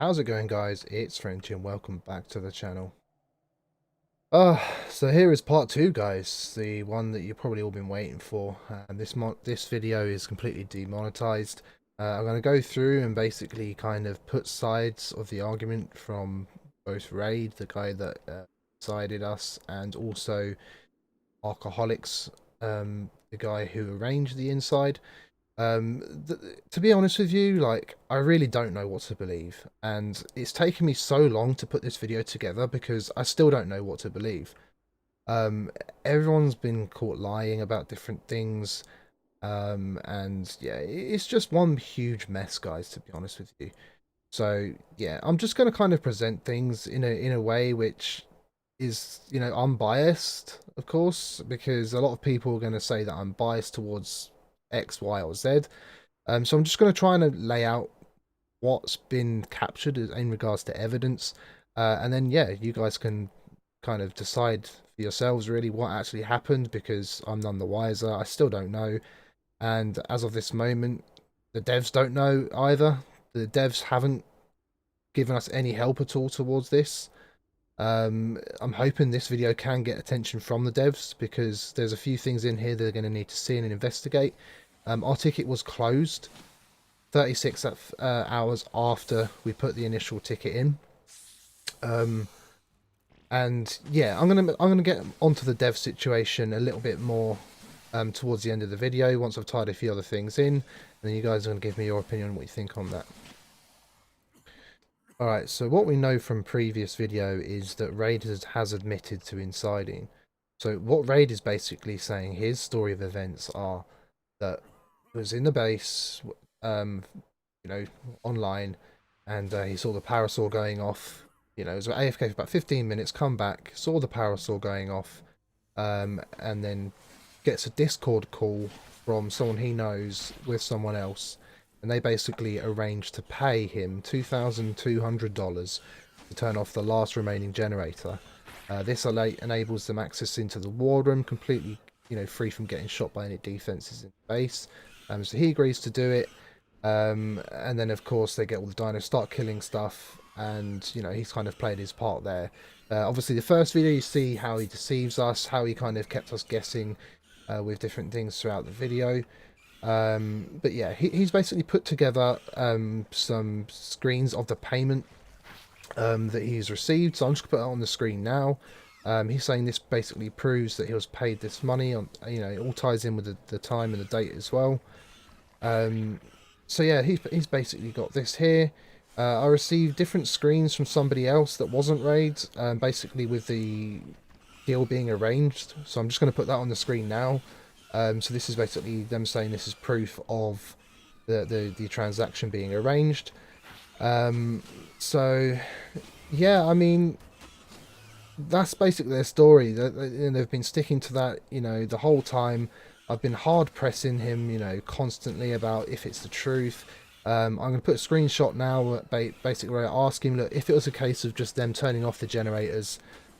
How's it going, guys? It's Frenchey and welcome back to the channel. Uh, so here is part two, guys, the one that you've probably all been waiting for. And this video is completely demonetized. I'm going to go through and basically kind of put sides of the argument from both Raid, the guy that sided us, and also Alcoholics, the guy who arranged the inside. To be honest with you, like, I really don't know what to believe, and it's taken me so long to put this video together because I still don't know what to believe. Um, Everyone's been caught lying about different things, and yeah, it's just one huge mess, guys, to be honest with you. So yeah, I'm just going to kind of present things in a way which is, unbiased, of course, because a lot of people are going to say that I'm biased towards X, Y, or Z. So I'm just going to try and lay out what's been captured in regards to evidence, and then yeah, you guys can kind of decide for yourselves really what actually happened because I'm none the wiser. I still don't know, and as of this moment, the devs don't know either. The devs haven't given us any help at all towards this. I'm hoping this video can get attention from the devs because there's a few things in here they're going to need to see and investigate. Our ticket was closed 36 hours after we put the initial ticket in. And yeah, I'm gonna get onto the dev situation a little bit more towards the end of the video once I've tied a few other things in, and then you guys are gonna give me your opinion on what you think on that. Alright, so what we know from previous video is that Raid has admitted to insiding. So what Raid is basically saying, his story of events are that he was in the base, you know, online, and he saw the parasol going off. You know, he was AFK for about 15 minutes, come back, saw the parasol going off, and then gets a Discord call from someone he knows with someone else, and they basically arrange to pay him $2,200 to turn off the last remaining generator. This enables them access into the war room completely, free from getting shot by any defenses in the base. So he agrees to do it. And then of course they get all the dinos, start killing stuff, and he's kind of played his part there. Obviously the first video you see how he deceives us, how he kind of kept us guessing with different things throughout the video. But yeah, he's basically put together some screens of the payment that he's received, so I'm just going to put it on the screen now. He's saying this basically proves that he was paid this money on, it all ties in with the time and the date as well. So yeah, he's basically got this here. I received different screens from somebody else that wasn't Raid, basically with the deal being arranged. So I'm just going to put that on the screen now. So this is basically them saying this is proof of the transaction being arranged. So yeah, I mean, that's basically their story. They've been sticking to that, the whole time. I've been hard pressing him, constantly about if it's the truth. I'm going to put a screenshot now, basically where I ask him, look, if it was a case of just them turning off the generators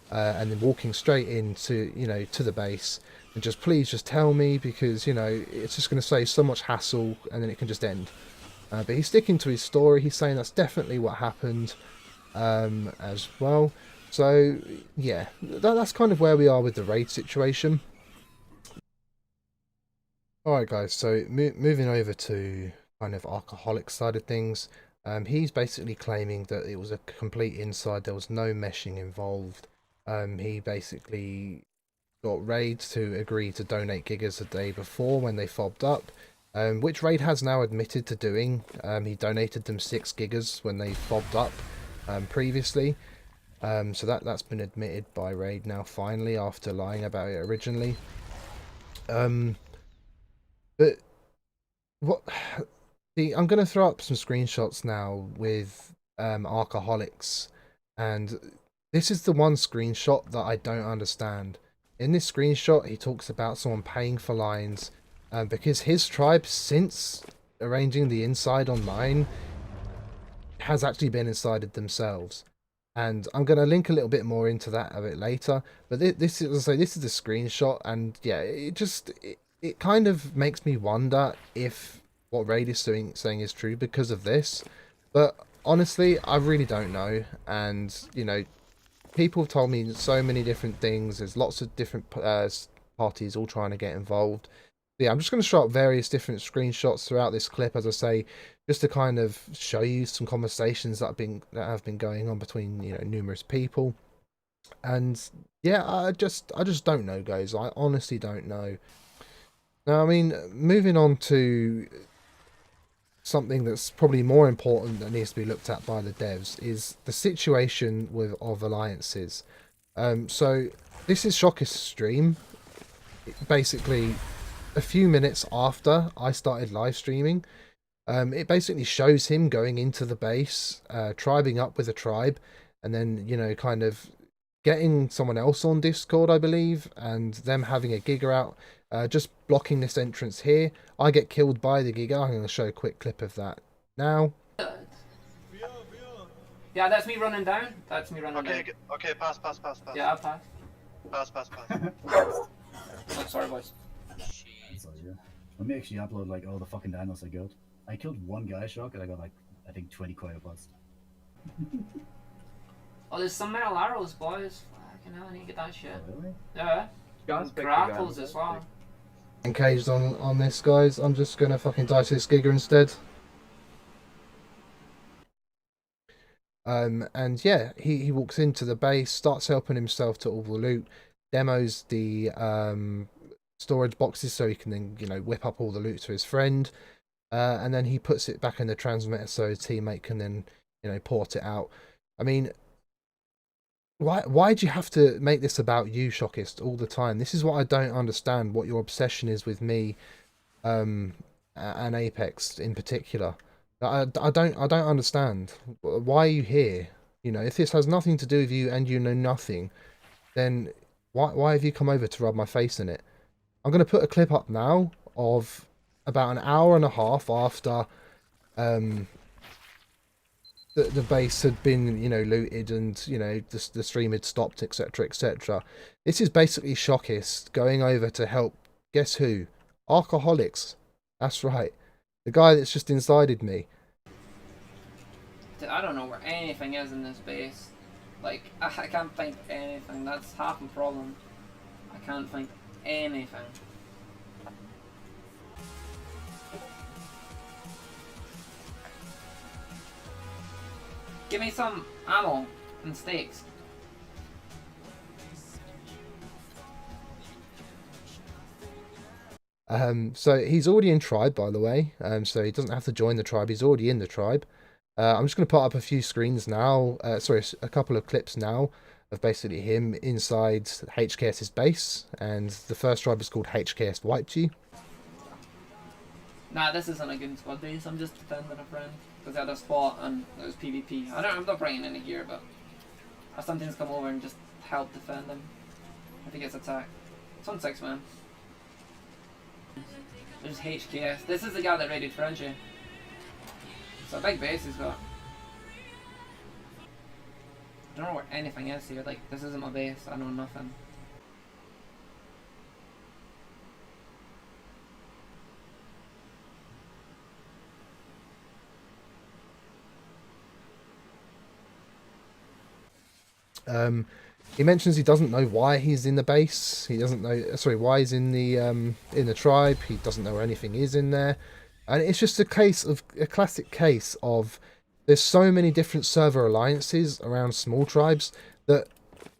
and then walking straight into, to the base, and just please just tell me because, it's just going to save so much hassle and then it can just end. But he's sticking to his story. He's saying that's definitely what happened as well. So yeah, that's kind of where we are with the Raid situation. Alright guys, so moving over to kind of alcoholic side of things, he's basically claiming that it was a complete inside, there was no meshing involved. He basically got Raid to agree to donate gigas a day before when they fobbed up, which Raid has now admitted to doing. He donated them 6 gigas when they fobbed up previously. So that's been admitted by Raid now finally after lying about it originally. But what? See, I'm going to throw up some screenshots now with alcoholics, and this is the one screenshot that I don't understand. In this screenshot, he talks about someone paying for lines because his tribe, since arranging the inside online, has actually been insided themselves. And I'm going to link a little bit more into that a bit later. But this is, this is the screenshot, and yeah, it kind of makes me wonder if what Raid is saying is true because of this. But honestly, I really don't know. And, you know, people have told me so many different things. There's lots of different parties all trying to get involved. Yeah, I'm just going to show up various different screenshots throughout this clip, as I say, just to kind of show you some conversations that have been going on between, you know, numerous people. And yeah, I just don't know, guys. I honestly don't know. Now, I mean, moving on to something that's probably more important that needs to be looked at by the devs is the situation of alliances. So this is Shock's stream. Basically, a few minutes after I started live streaming, it basically shows him going into the base, tribing up with a tribe, and then, you know, kind of getting someone else on Discord, I believe, and them having a Giga out, just blocking this entrance here. I get killed by the Giga. I'm going to show a quick clip of that now. Yeah, that's me running down. That's me running down. Okay, pass. Yeah, I'll pass. Pass. Oh, sorry, boys. That's all, yeah. Let me actually upload like all the fucking dinos I killed. I killed one guy shock and I got like, I think 20 cryopods. Oh, there's some metal arrows, boys. Fucking hell, I need to get that shit. Oh, really? Yeah. Grapples as well. Encaged on this, guys. I'm just going to fucking die to this Giga instead. And yeah, he walks into the base, starts helping himself to all the loot, demos the storage boxes so he can then, you know, whip up all the loot to his friend, and then he puts it back in the transmitter so his teammate can then, you know, port it out. I mean, why do you have to make this about you, Shockist, all the time? This is what I don't understand, what your obsession is with me, and Apex in particular. I don't understand. Why are you here? You know, if this has nothing to do with you and you know nothing, then why have you come over to rub my face in it? I'm going to put a clip up now of about an hour and a half after the base had been, you know, looted and, you know, the stream had stopped, etc, etc. This is basically Shockist going over to help, guess who? Alcoholics. That's right. The guy that's just insided me. I don't know where anything is in this base. Like, I can't find anything. That's half the problem. I can't find anything. Give me some ammo and steaks. So he's already in tribe, by the way. So he doesn't have to join the tribe. He's already in the tribe. I'm just going to put up a few screens now. Sorry, a couple of clips now of basically him inside HKS's base. And the first tribe is called HKS Wiped You. Nah, this isn't a good squad base. I'm just defending a friend because I had a spot and it was PvP. I'm not bringing any gear, but I sometimes come over and just help defend him if he gets attacked. It's on 6 man. There's HKS. This is the guy that raided Frenchey. It's a big base he's got. I don't know where anything is here. Like, this isn't my base. I know nothing. He mentions he doesn't know why he's in the base. He doesn't know, sorry, why he's in the tribe. He doesn't know where anything is in there, and it's just a classic case of there's so many different server alliances around small tribes that,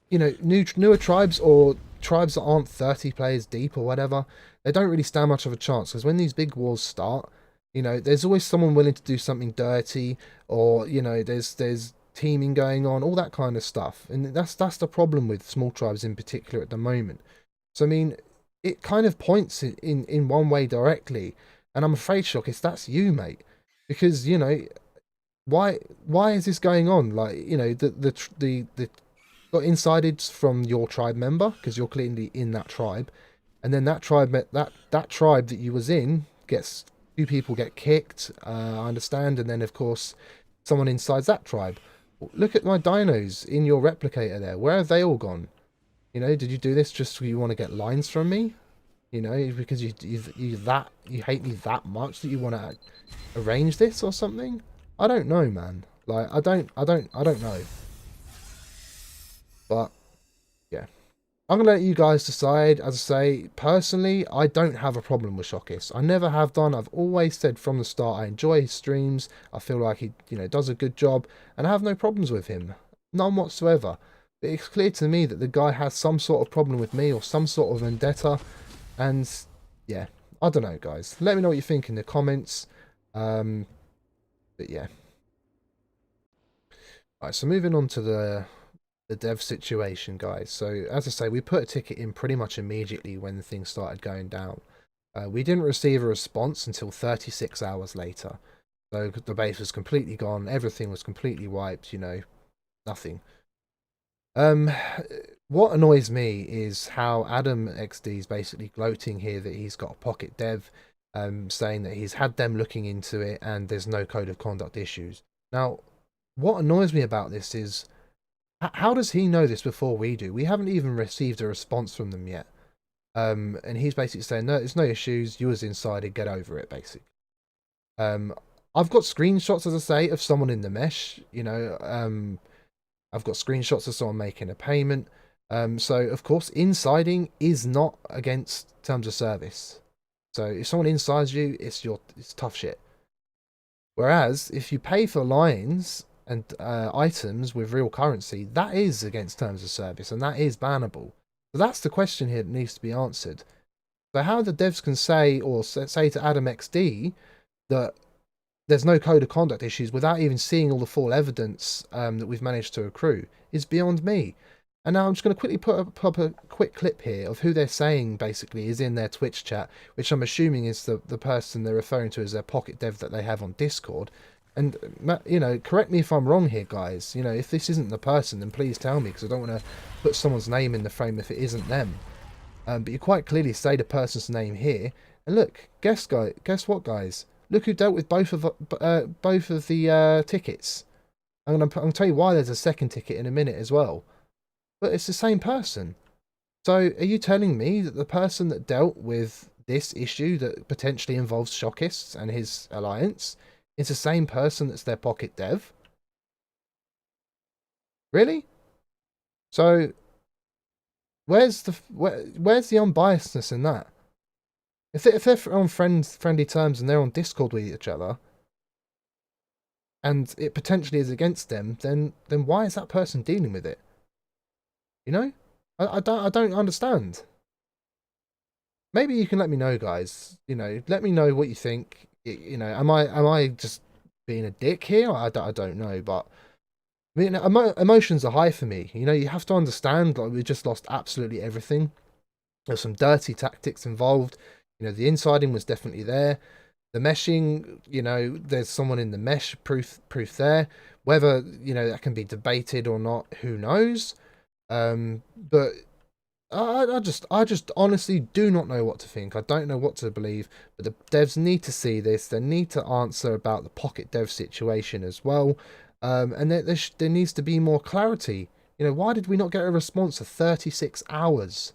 you know, newer tribes or tribes that aren't 30 players deep or whatever, they don't really stand much of a chance, because when these big wars start, you know, there's always someone willing to do something dirty, or, you know, there's teaming going on, all that kind of stuff. And that's the problem with small tribes in particular at the moment. So I mean, it kind of points in one way directly, and I'm afraid, Shockist, that's you, mate, because, you know, why is this going on? Like, you know, the got insided from your tribe member because you're clearly in that tribe, and then that tribe that tribe that you was in gets, 2 people get kicked, I understand, and then of course someone inside that tribe. Look at my dinos in your replicator there. Where have they all gone? You know, did you do this just because you want to get lines from me? You know, because you hate me that much that you want to arrange this or something? I don't know, man. Like, I don't know. But yeah, I'm gonna let you guys decide. As I say, personally, I don't have a problem with Shockis. I never have done. I've always said from the start I enjoy his streams. I feel like he, does a good job, and I have no problems with him, none whatsoever. But it's clear to me that the guy has some sort of problem with me or some sort of vendetta, and yeah, I don't know, guys. Let me know what you think in the comments. But yeah. Alright, so moving on to the dev situation, guys. So as I say, we put a ticket in pretty much immediately when things started going down. We didn't receive a response until 36 hours later. So the base was completely gone, everything was completely wiped, nothing. What annoys me is how Adam XD is basically gloating here that he's got a pocket dev, saying that he's had them looking into it and there's no code of conduct issues. Now, what annoys me about this is, how does he know this before we do? We haven't even received a response from them yet. And he's basically saying, no, there's no issues, you was inside and get over it, basically. I've got screenshots, as I say, of someone in the mesh, I've got screenshots of someone making a payment. So, of course, insiding is not against terms of service. So, if someone insides you, it's tough shit. Whereas, if you pay for lines and items with real currency, that is against terms of service, and that is bannable. So that's the question here that needs to be answered. So how the devs can say, or say to Adam XD, that there's no code of conduct issues without even seeing all the full evidence that we've managed to accrue is beyond me. And now I'm just going to quickly put up a quick clip here of who they're saying basically is in their Twitch chat, which I'm assuming is the person they're referring to as their pocket dev that they have on Discord. And, correct me if I'm wrong here, guys. If this isn't the person, then please tell me, because I don't want to put someone's name in the frame if it isn't them. But you quite clearly say the person's name here. And look, guess what, guys? Look who dealt with both of the tickets. I'm gonna tell you why there's a second ticket in a minute as well. But it's the same person. So are you telling me that the person that dealt with this issue that potentially involves Shockists and his alliance is the same person that's their pocket dev? Really? So where's the unbiasedness in that? If they're on friendly terms and they're on Discord with each other, and it potentially is against them, then why is that person dealing with it? I don't understand. Maybe you can let me know, guys. Let me know what you think. Am I just being a dick here? I don't know, but I mean, emotions are high for me. You have to understand, like, we just lost absolutely everything. There's some dirty tactics involved. The insiding was definitely there. The meshing, there's someone in the mesh proof there. Whether, that can be debated or not, who knows? But I just honestly do not know what to think. I don't know what to believe. But the devs need to see this. They need to answer about the pocket dev situation as well. And there needs to be more clarity. Why did we not get a response for 36 hours?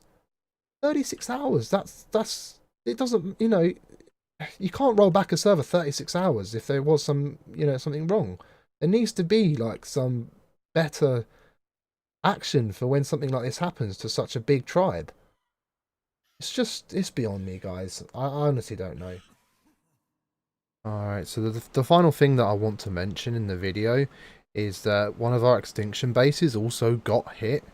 36 hours. That's it doesn't, you can't roll back a server 36 hours if there was something wrong. There needs to be like some better action for when something like this happens to such a big tribe. It's beyond me, guys. I honestly don't know. Alright, so the final thing that I want to mention in the video is that one of our extinction bases also got hit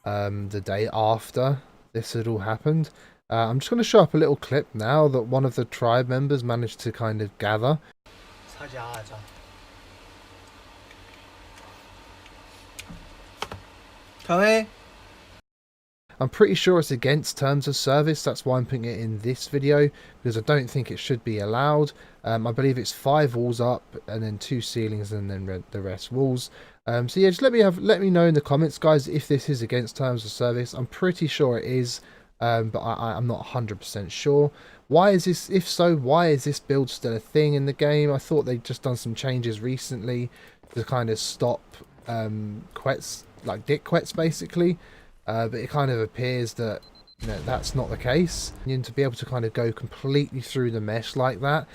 the day after this had all happened. I'm just going to show up a little clip now that one of the tribe members managed to kind of gather. I'm pretty sure it's against terms of service, that's why I'm putting it in this video, because I don't think it should be allowed. I believe it's 5 walls up, and then 2 ceilings, and then the rest walls. So yeah, just let me know in the comments, guys, if this is against terms of service. I'm pretty sure it is, but I'm not 100% sure. Why is this, if so, why is this build still a thing in the game? I thought they'd just done some changes recently to kind of stop quets, like dick quets basically. But it kind of appears that that's not the case. And to be able to kind of go completely through the mesh like that,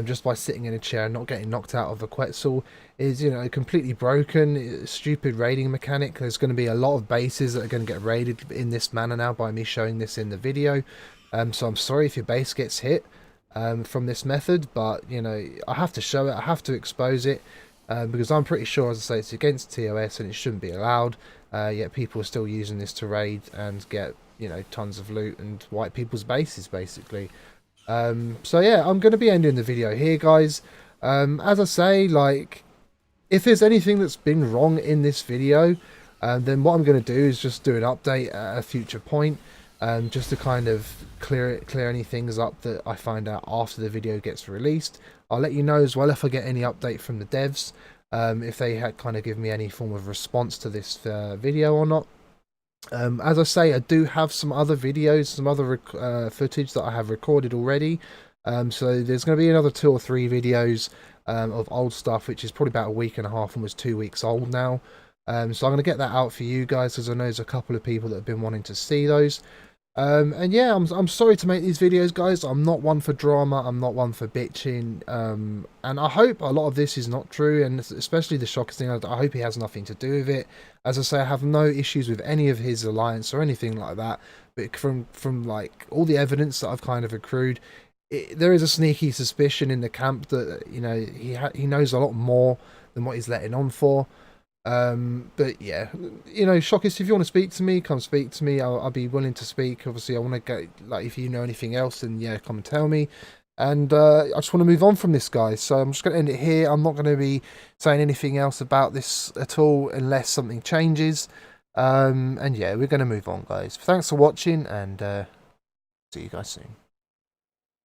just by sitting in a chair and not getting knocked out of the Quetzal is, you know, completely broken. Stupid raiding mechanic. There's going to be a lot of bases that are going to get raided in this manner now by me showing this in the video. So I'm sorry if your base gets hit from this method, but, you know, I have to show it. I have to expose it because I'm pretty sure, as I say, it's against TOS and it shouldn't be allowed. Yet people are still using this to raid and get, you know, tons of loot and wipe people's bases, basically. So yeah, I'm going to be ending the video here, guys. As I say, like, if there's anything that's been wrong in this video, then what I'm going to do is just do an update at a future point, just to kind of clear any things up that I find out after the video gets released. I'll let you know as well if I get any update from the devs, if they had kind of give me any form of response to this video or not. As I say, I do have some other videos, some other footage that I have recorded already. So there's going to be another 2 or 3 videos of old stuff, which is probably about a week and a half, almost 2 weeks old now. So I'm going to get that out for you guys, because I know there's a couple of people that have been wanting to see those. And yeah, I'm sorry to make these videos, guys. I'm not one for drama. I'm not one for bitching. And I hope a lot of this is not true, and especially the Shockers thing. I hope he has nothing to do with it. As I say, I have no issues with any of his alliance or anything like that. But from like all the evidence that I've kind of accrued, there is a sneaky suspicion in the camp that, you know, he knows a lot more than what he's letting on for. But yeah, you know, Shockist, if you want to speak to me, come speak to me. I'll be willing to speak. Obviously, I want to go, like, if you know anything else, then yeah, come and tell me. And I just want to move on from this, guys. So I'm just going to end it here. I'm not going to be saying anything else about this at all unless something changes. And yeah, we're going to move on, guys. Thanks for watching, and see you guys soon.